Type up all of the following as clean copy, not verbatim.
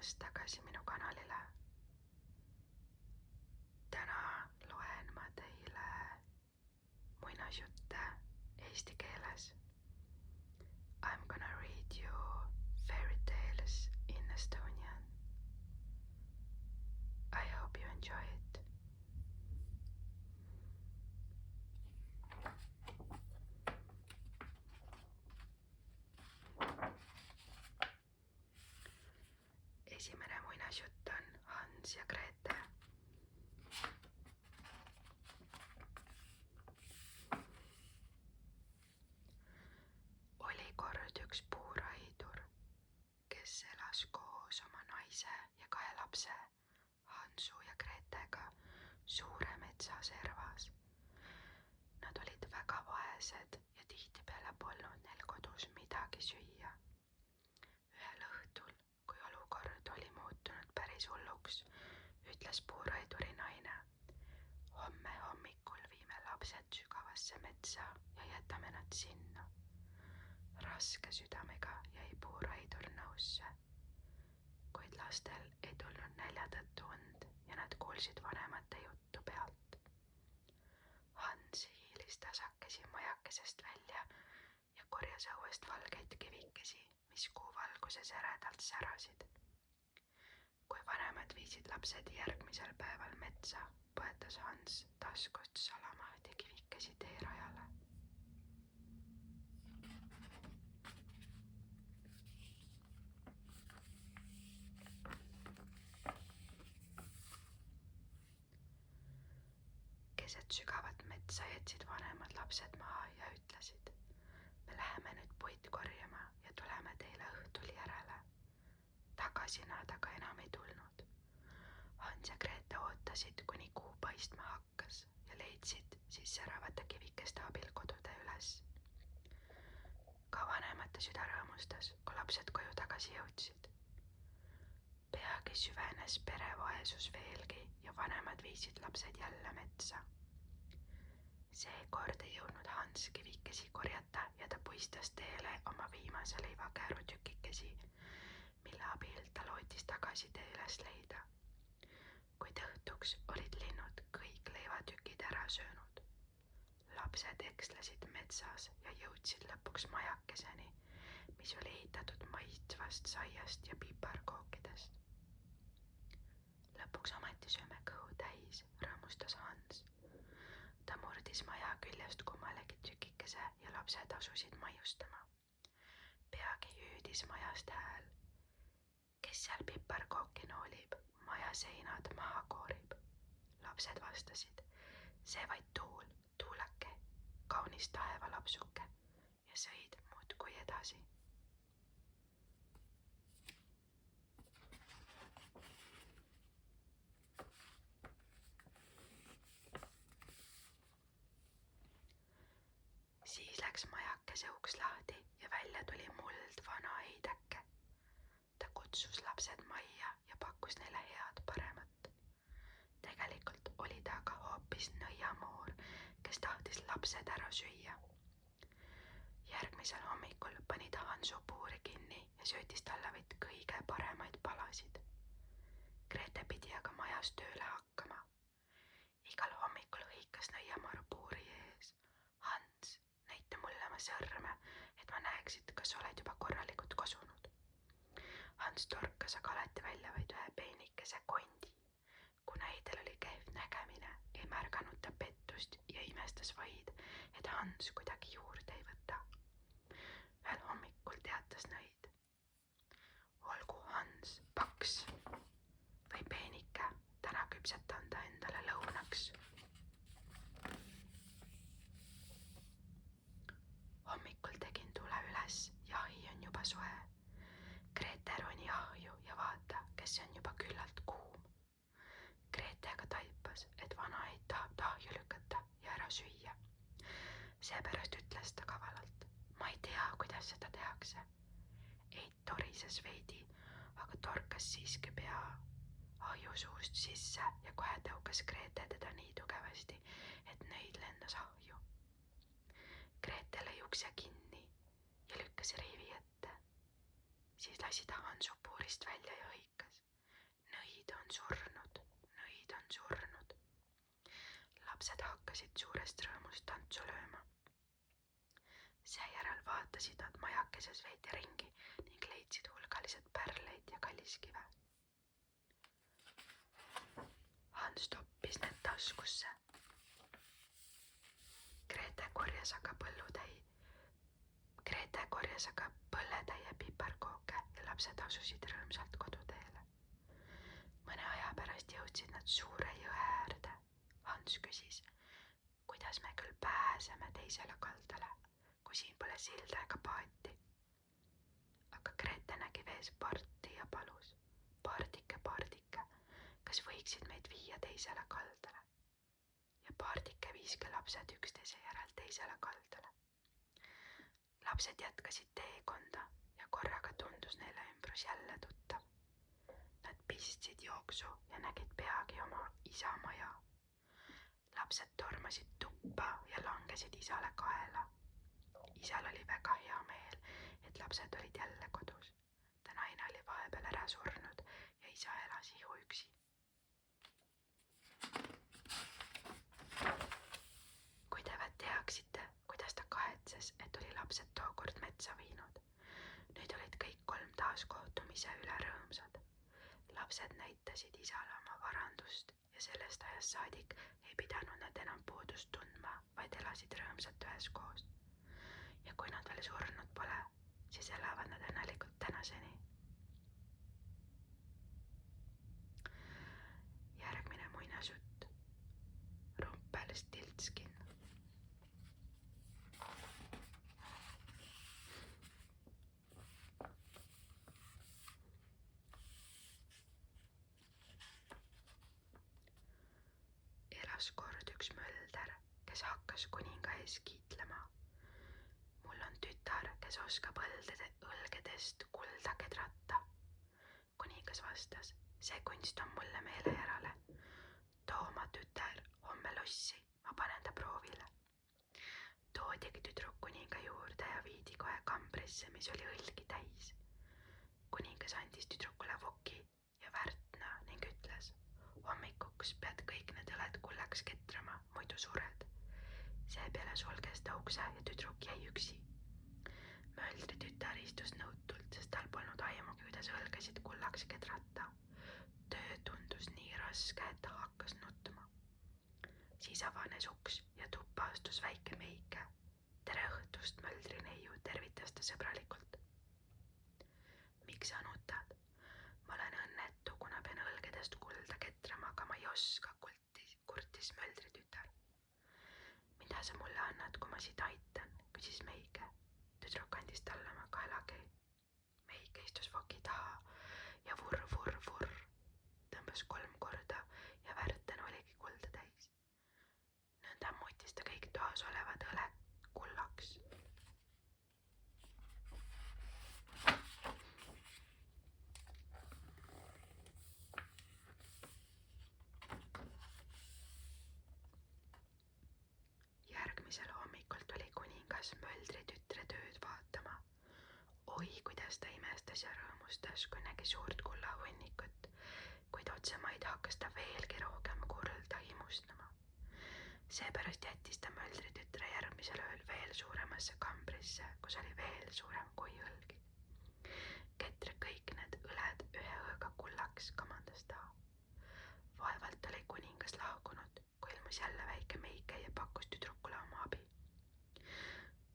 tulemast tagasi minu kanalile. Täna loen ma teile muinasjutte eesti keeles. I'm gonna read you fairy tales in Estonian. I hope you enjoy it. Esimene muinasjutt on Hans ja Grete. Oli kord üks puuraidur, kes elas koos oma naise ja 2 lapse, Hansu ja Gretega, suure metsaservas. Nad olid väga vaesed ja tihtipeale polnud neil kodus midagi süüa. Ühel õhtul, kui olukord oli muutunud päris hulluks, ütles puuraiduri naine: homme hommikul viime lapsed sügavasse metsa ja jätame nad sinna. Raske südamega jäi puuraidur nõusse, kuid lastel ei tulnud nälja tõttu und ja nad kuulsid vanemate juttu pealt. Hans hiilis tasakesi majakesest välja ja korjas õuest valgeid kivikesi, mis kuu valguses eredalt särasid. Kui vanemad viisid lapsed järgmisel päeval metsa, põetas Hans taskust salamahti kivikesi teerajale. Keset sügavat metsa jätsid vanemad lapsed maha ja ütlesid: me läheme nüüd puid korjama ja tuleme teile õhtul järele. Tagasi nad aga enam ei tulnud. Hans ja Grete ootasid, kuni kuu paistma hakkas ja leidsid siis säravate kivikeste abil kodude üles. Ka vanemate süda rõõmustas, kui lapsed koju tagasi jõudsid. Peagi süvenes perevaesus veelgi ja vanemad viisid lapsed jälle metsa. Seekord ei jõudnud Hans kivikesi korjata ja ta puistas teele oma viimase leivakääru tükikesi, mille abil ta lootis tagasi tee üles leida. Kuid õhtuks olid linnud kõik leivatükid ära söönud. Lapsed ekslesid metsas ja jõudsid lõpuks majakeseni, mis oli ehitatud maitsvast saiast ja piparkookidest. Lõpuks ometi sööme kõhu täis, rõõmustas Hans. Ta murdis maja küljest kummalegi tükikese ja lapsed asusid maiustama. Peagi hüüdis majast hääl: kes seal piparkooki noolib, maja seinad maha koorib. Lapsed vastasid: see vaid tuul, tuulake, kaunis taevalapsuke, ja sõid muudkui edasi. Siis läks majakese uks lahti ja välja tuli muldvana heideke. Ta kutsus lapsed majja ja pakkus neile head paremat. Tegelikult oli ta aga hoopis nõiamoor, kes tahtis lapsed ära süüa. Järgmisel hommikul pani ta Hansu puuri kinni ja söötis talle vaid kõige paremaid palasid. Grete pidi aga majas tööle hakkama. Igal hommikul hõikas nõiamoor puuri ees: Hans, näita mulle oma sõrme, et ma näeksid, kas oled juba korralikult kosunud. Hans torkas aga alati välja vaid ühe peenikese kondi. Kuna Heidel oli kehv nägemine, ei märganud ta pettust ja imestas vaid, et Hans kuidagi juurde ei võta. Ühel hommikul teatas nõid: olgu Hans paks või peenike, täna küpsetan ta endale lõunaks. Hommikul tegin tule üles ja ahi on juba soe. Grete roni ahju ja vaata, kes on juba küllalt kuum. Grete aga taipas, et vanaheid tahab ta ahju lükata ja ära süüa. Seepärast ütles ta kavalalt: ma ei tea, kuidas seda tehakse. Eit torises veidi, aga torkas siiski pea ahju suust sisse ja kohe tõukas Grete teda nii tugevasti, et nõid lendas ahju. Grete lõi ukse kinni ja lükkas riivi ette. Siis lasi ta Hansu puurist välja ja hõikas: on surnud, nõid on surnud. Lapsed hakkasid suurest rõõmust tantsu lööma. Seejärel vaatasid nad majakeses veidi ringi ning leidsid hulgaliselt pärleid ja kalliskive. Hans toppis need taskusse. Grete korjas aga põlletäie piparkooke ja lapsed asusid rõõmsalt koduteele. Mõne aja pärast jõudsid nad suure jõe äärde. Hans küsis, kuidas me küll pääseme teisele kaldale, kui siin pole silda ega paati. Aga Grete nägi vees parti ja palus, pardike, kas võiksid meid viia teisele kaldale? Ja pardike viiski lapsed üksteise järel teisele kaldale. Lapsed jätkasid teekonda ja korraga tundus neile ümbrus jälle tuttav. Nad pistsid jooksu ja nägid peagi oma isa maja. Lapsed tormasid tuppa ja langesid isale kaela. Isal oli väga hea meel, et lapsed olid jälle kodus. Ta naine oli vahepeal ära surnud ja isa elas ihuüksi. Kui te vaid teaksite, kuidas ta kahetses, et oli lapsed tookord metsa viinud. Nüüd olid kõik 3 taas kohtumise üle rõõmsad. Lapsed näitasid isale oma varandust ja sellest ajast saadik ei pidanud nad enam puudust tundma, vaid elasid rõõmsalt üheskoos. Ja kui nad veel surnud pole, siis elavad nad õnnelikult tänaseni. Järgmine muinasjutt. Rumpelstiltskin. Elas kord üks mölder, kes hakkas kuninga ees kiitlema. Mul on tütar, kes oskab õlgedest kulda kedrata. Kuningas vastas, see kunst on mulle meelejärale. Too oma tütar homme lossi, ma panen ta proovile. Toodigi tüdruk kuninga juurde ja viidi kohe kambrisse, mis oli õlgi täis. Kuningas andis tüdrukule voki ja värtna ning ütles, hommikuks pead kõik need õled kullaks ketrama, muidu sured. Seepeale sulges ta ukse ja tüdruk jäi üksi. Möldri tütar istus nõutult, sest tal polnud aimugi, kuidas õlgesid kullaks kedrata. Töö tundus nii raske, et ta hakkas nutma. Siis avanes uks ja tuppa astus väike Meike. Tere õhtust, möldri neiu, tervitas ta sõbralikult. Miks sa nutad? Ma olen õnnetu, kuna pean õlgedest kulda ketrama, aga ma ei oska, kurtis möldri tütar. Mida sa mulle annad, kui ma sind aitan, küsis Meike. Tüdruk andis talle oma kaelakei. Meike istus voki taha ja vurr, tõmbas 3 korda ja värten oligi kulda täis. Nõnda muutis ta kõik toas olevad õled kullaks. Järgmisel hommikul tuli kuningas möldri tütre tööd vaatama. Oi, kuidas ta imestas ja rõõmustas, kui nägi suurt kullahunnikut, kuid otsemaid hakkas ta veelgi rohkem kulda imustama. Seepärast jättis ta möldri tütre järgmisel ööl veel suuremasse kambrisse, kus oli veel suurem kui õlgi. Ketre kõik need õled ühe ööga kullaks, kamandas ta. Vaevalt oli kuningas lahkunud, kui ilmus jälle väike Meike ja pakkus tüdrukule oma abi.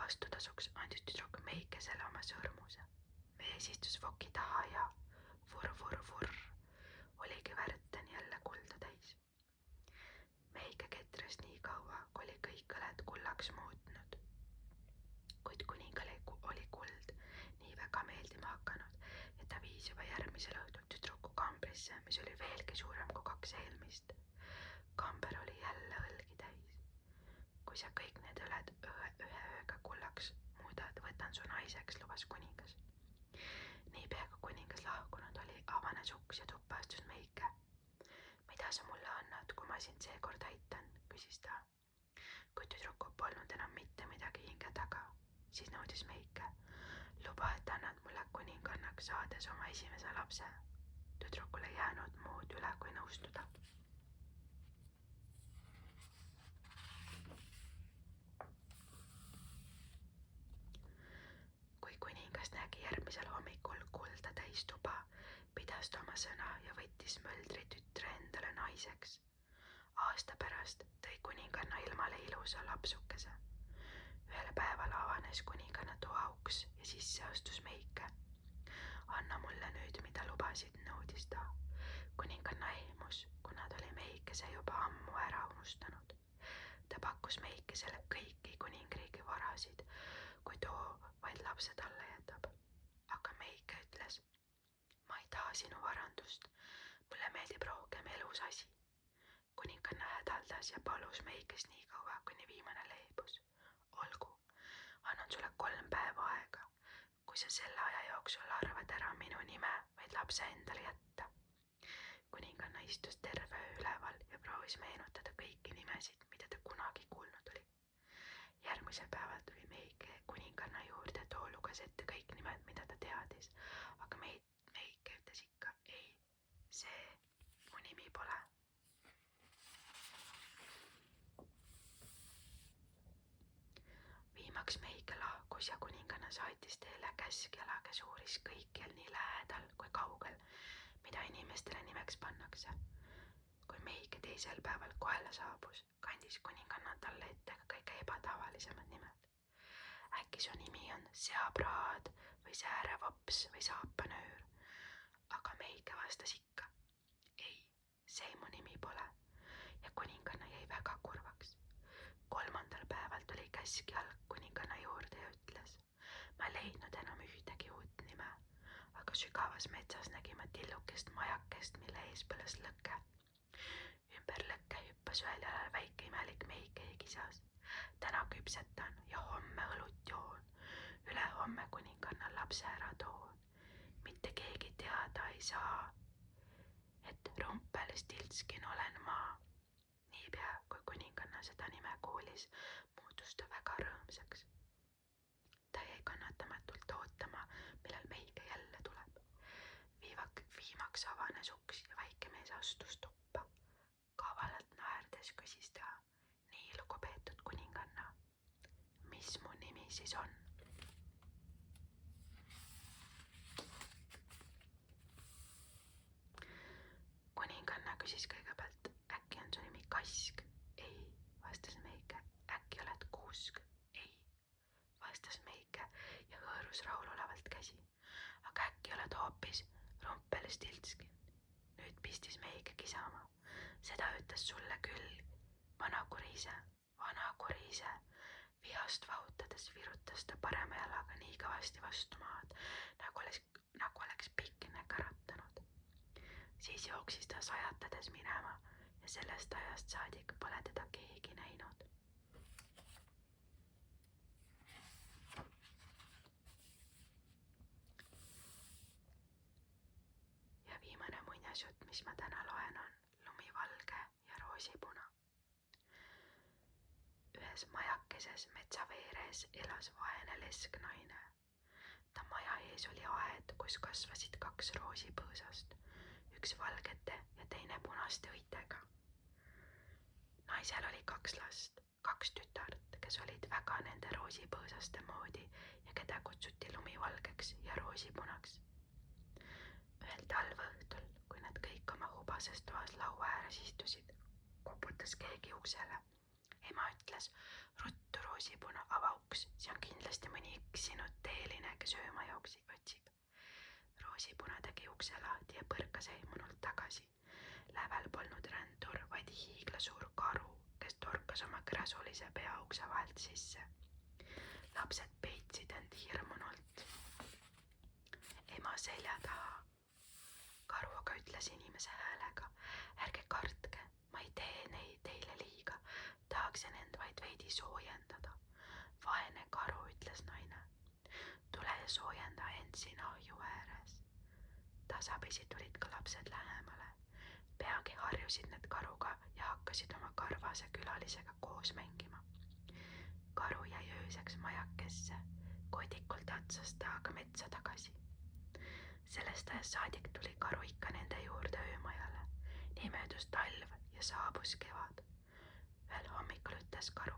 Vastutasuks andis tüdruk Meikesele oma sõrmuse. Mees istus voki taha ja vurr, oligi värten jälle kulda täis. Meike ketras nii kaua, kui oli kõik õled kullaks muutnud. Kuid kuningale oli kuld nii väga meeldima hakanud, et ta viis juba järgmisel õhtul tüdruku kambrisse, mis oli veelgi suurem kui 2 eelmist. Kamber oli jälle õlgi täis. Kui sa kõik need õled ühe ööga kullaks muudad, võtan su naiseks, lubas kuningas. Niipea kui kuningas lahkunud oli, avanes uks ja tuppa astus Meike. Mida sa mulle annad, kui ma sind seekord aitan, küsis ta. Kui tüdrukul polnud enam mitte midagi hinge taga, siis nõudis Meike. Luba, et annad mulle kuningannaks saades oma esimese lapse. tüdrukul ei jäänud muud üle kui nõustuda. Kui kuningas nägi järgmisel hommikul kulda täis tuba, pidas ta oma sõna ja võttis möldri tütre endale naiseks. Aasta pärast tõi kuninganna ilmale ilusa lapsukese. Ühel päeval avanes kuninganna toa uks ja sisse astus Meike. Anna mulle nüüd, mida lubasid, nõudis ta. Kuninganna ehmus, kuna ta oli Meikese juba ammu ära unustanud. Ta pakkus Meikesele kõiki kuningriigi varasid, kui too vaid lapse talle jätab. Aga Meike ütles, ma ei taha sinu varandust, mulle meeldib rohkem elus asi. Kuninganna hädaldas ja palus Meikest nii kaua, kuni viimane leebus. Olgu, annan sulle 3 päeva aega. Kui sa selle aja jooksul arvad ära minu nime, vaid lapse endale jätta. Kuninganna istus terve öö üleval ja proovis meenutada kõiki nimesid, mida ta kunagi kuulnud oli. Järgmisel päeval tuli Meike kuninganna juurde, too luges ette kõik nimed, mida ta teadis, aga Meike ütles ikka, ei, see mu nimi pole. Viimaks Meike lahkus ja kuninganna saatis teele käskjala, kes uuris kõikjal nii lähedal kui kaugel, mida inimestele nimeks pannakse. Kui Meike teisel päeval kohale saabus, kandis kuninganna talle ette ka kõige ebatavalisemad nimed. Äkki su nimi on seapraad või säärevops või saapanöör, aga Meike vastas ikka, ei, see mu nimi pole, ja kuninganna jäi väga kurvaks. 3. päeval tuli käskjalg kuninganna juurde ja ütles, ma ei leidnud enam ühtegi uut nime, aga sügavas metsas nägin ma tillukest majakest, mille ees põles lõke. Ümber lõkke hüppas ühel jalal väike imelik Meike ja kisas. Täna küpsetan ja homme õlut joon, ülehomme kuninganna lapse ära toon. Mitte keegi teada ei saa, et Rumpelstiltskin olen ma. Niipea, kui kuninganna seda nime kuulis, muutus ta väga rõõmsaks. Ta jäi kannatamatult ootama, millal Meike jälle tuleb. Viimaks avanes uks ja väike mees astus tuppa. Kavalalt naerdes küsis ta, nii lugupeetud kuninganna, mis mu nimi siis on? Kuninganna küsis kõigepealt, äkki on su nimi Kask? Ei, vastas Meike. Äkki oled Kuusk? Ei, vastas Meike ja hõõrus rahulolevalt käsi. Aga äkki oled hoopis Rumpelstiltskin? Nüüd pistis Meike kisama. Seda ütles sulle küll. Vana kurise. Vihast vahutades virutas ta parema jalaga nii kõvasti vastu maad, nagu oleks pikne käratanud. Siis jooksis ta sajatades minema ja sellest ajast saadik pole teda keegi näinud. Ja viimane muinasjutt, mis ma täna loen, on Lumivalge ja Roosipuna. Ühes majakeses metsa veeres elas vaene lesknaine. Ta maja ees oli aed, kus kasvasid 2 roosipõõsast, üks valgete ja teine punaste õitega. Naisel oli 2 last, 2 tütart, kes olid väga nende roosipõõsaste moodi ja keda kutsuti Lumivalgeks ja Roosipunaks. Ühel talveõhtul, kui nad kõik oma hubases toas laua ääres istusid, koputas keegi uksele. Ema ütles, ruttu Roosipuna, ava uks, see on kindlasti mõni eksinud teeline, kes ööma otsib. Roosipuna tegi ukse lahti ja põrkas ehmunult tagasi. Lävel polnud rändur, vaid hiiglasuur karu, kes torkas oma kräsulise pea ukse vahelt sisse. Lapsed peitsid end hirmunult ema selja taha. Karu aga ütles inimese häälega, ärge kartke, ma ei tee teile liiga, tahaksin end vaid veidi soojendada. Vaene karu, ütles naine, tule ja soojenda end siin ahju ääres. Tasapisi tulid ka lapsed lähemale. Peagi harjusid need karuga ja hakkasid oma karvase külalisega koos mängima. Karu jäi ööseks majakesse, kodikult atsas ta aga metsa tagasi. Sellest ajast saadik tuli karu ikka nende juurde öömajale. Nii möödus talv ja saabus kevad. Ühel hommikul ütles karu: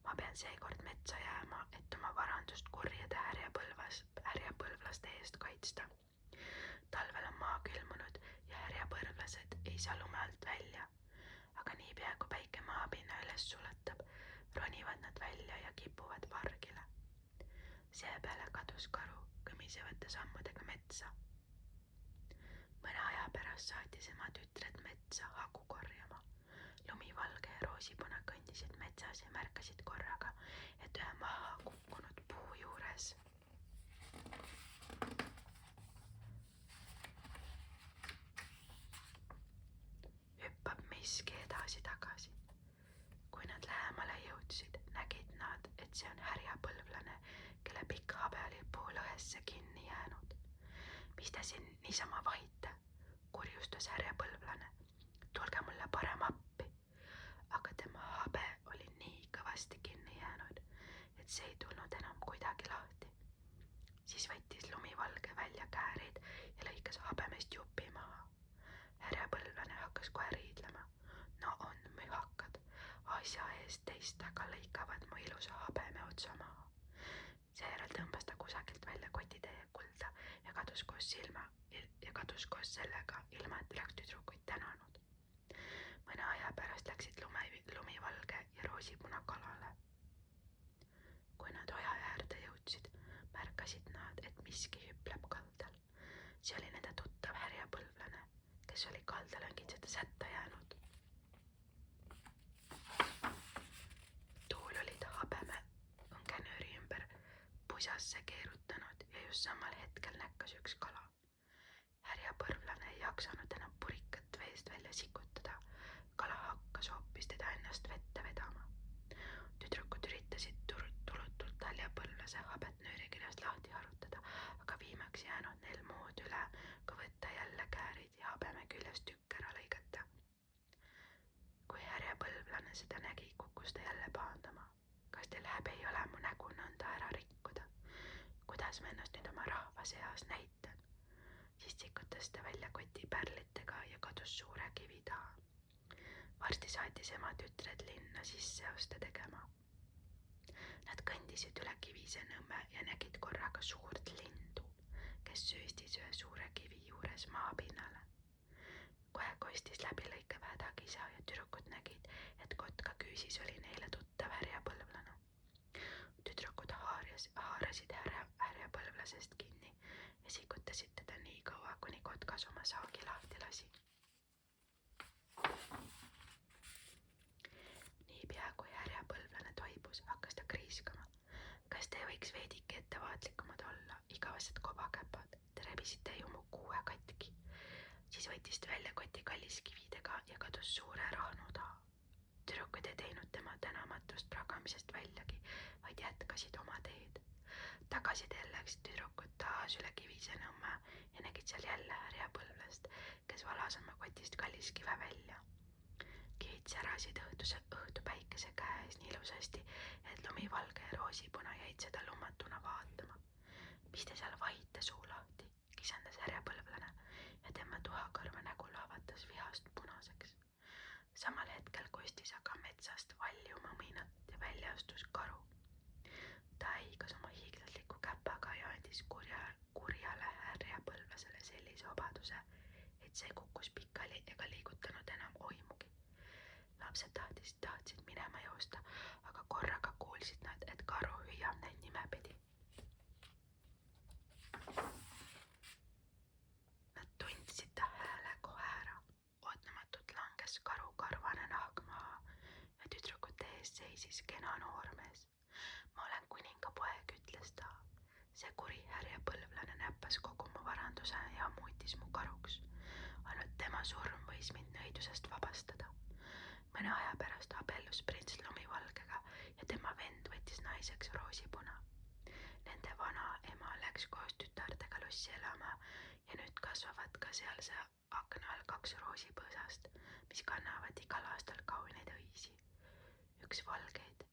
ma pean seekord metsa jääma, et oma varandust kurjade härjapõlvlaste eest kaitsta. Talvel on maa külmunud ja härjapõlvlased ei saa lume alt välja, aga niipea kui päike maapinna üles sulatab, ronivad nad välja ja kipuvad pargile. Seepeale kadus karu kõmisevate sammudega metsa. Mõne aja pärast saatis ema tütred metsa hagu korjama. Lumivalge ja roosipuna kõndisid metsas ja märkasid korraga, et ühe maha kukkunud puu juures hüppab miski edasi-tagasi. Kui nad lähemale jõudsid, nägid nad, et see on härjapõlvlane, kelle pikk habe oli puu lõhesse kinni jäänud. Mis te siin niisama vahite? Kurjustas härjapõlvlane. Tulge mulle parem appi. Aga tema habe oli nii kõvasti kinni jäänud, et see ei tulnud enam kuidagi lahti. Siis võttis lumivalge välja käärid ja lõikas habemest jupi maha. Härjapõlvlane hakkas kohe riidlema. No on mühakad. Asja eest teist taga lõikavad mu ilusa habeme otsa maha. Seejärel tõmbas ta kusagilt välja kotitäie kulda ja kadus koos sellega, ilma et oleks tüdrukuid tänanud. Mõne aja pärast läksid lumivalge ja roosipuna kalale. Kui nad oja äärde jõudsid, märkasid nad, et miski hüpleb kaldal. See oli nende tuttav härjapõlvlane, kes oli kaldalõngitseda sätta jäänud. Tuul oli ta habeme õngenööri ümber pusasse keerutanud ja just samal hetkel näkkas üks kala. Härjapõlvlane ei jaksanud enam purikat veest välja sikutada. Kala hakkas hoopis teda ennast vette vedama. Tüdrukud üritasid tulutult härjapõlvlase habet nööri küljest lahti harutada, aga viimaks jäänud neil muud üle, kui võtta jälle käärid ja habeme küljest tükk ära lõigata. Kui härjapõlvlane seda nägi, kukkus ta jälle pahandama. Kas teil häbi ei ole mu nägu nõnda ära rikkuda? Kuidas ma ennast nüüd oma rahva seas näitan? Siis tikutas ta välja koti pärlitega ja kadus suure kivi taha. Varsti saatis ema tütred linna sisseoste tegema. Nad kõndisid üle Kivise nõmme ja nägid korraga suurt lindu, kes sööstis ühe suure kivi juures maapinnale. Kohe kostis läbilõikev hädakisa ja tüdrukud nägid, et kotka küüsis oli neile tuttav härjapõlvlane. Tüdrukud haarasid härjapõlvlasest kinni ja sikutasid teda nii kaua, kuni kotkas oma saagi lahti lasi. Niipea kui härjapõlvlane toibus, hakkas ta kriiskama. Kas te võiks veidike ettevaatlikumad olla, igavesed kobakäpad? Te rebisite ju mu kuue katki. Siis võttis ta välja koti kalliskividega ja kadus suure rahnu taha. Tüdrukud ei teinud tema tänamatust pragamisest väljagi, vaid jätkasid oma teed. Tagasiteel läksid tüdrukud taas üle Kivise nõmme ja nägid seal jälle härjapõlvlast, kes valas oma kotist kalliskive välja. Kivid särasid õhtupäikese käes nii ilusasti, et lumivalge ja roosipuna jäid seda lummatuna vaatama. Mis te seal vahite, suu lahti? Kisendas härjapõlvlane ja tema tuhakarva nägu lahvatas vihast punaseks. Samal hetkel kostis aga metsast valju mõminat ja välja astus karu. Ta hõigas oma hiiglasliku käpaga ja andis kurjale härjapõlvlasele sellise obaduse, et see kukkus pikali ega liigutanud enam oimugi. Lapsed tahtsid minema joosta, aga korraga kuulsid nad, et karu hüüab neid nimepidi. Nad tundsid ta hääle kohe ära. Ootamatult langes karu karvane nahk maha ja tüdrukute ees seisis kena noormees. Ma olen kuningapoeg, ütles ta. See kuri härjapõlvlane näppas kogu mu varanduse ja muutis mu karuks. Ainult tema surm võis mind nõidusest vabastada. Mõne aja pärast abellus prints lumivalgega ja tema vend võttis naiseks roosipuna. Nende vana ema läks koos tütardega lossi elama ja nüüd kasvavad ka sealse akna all 2 roosipõõsast, mis kannavad igal aastal kauneid õisi. Üks valgeid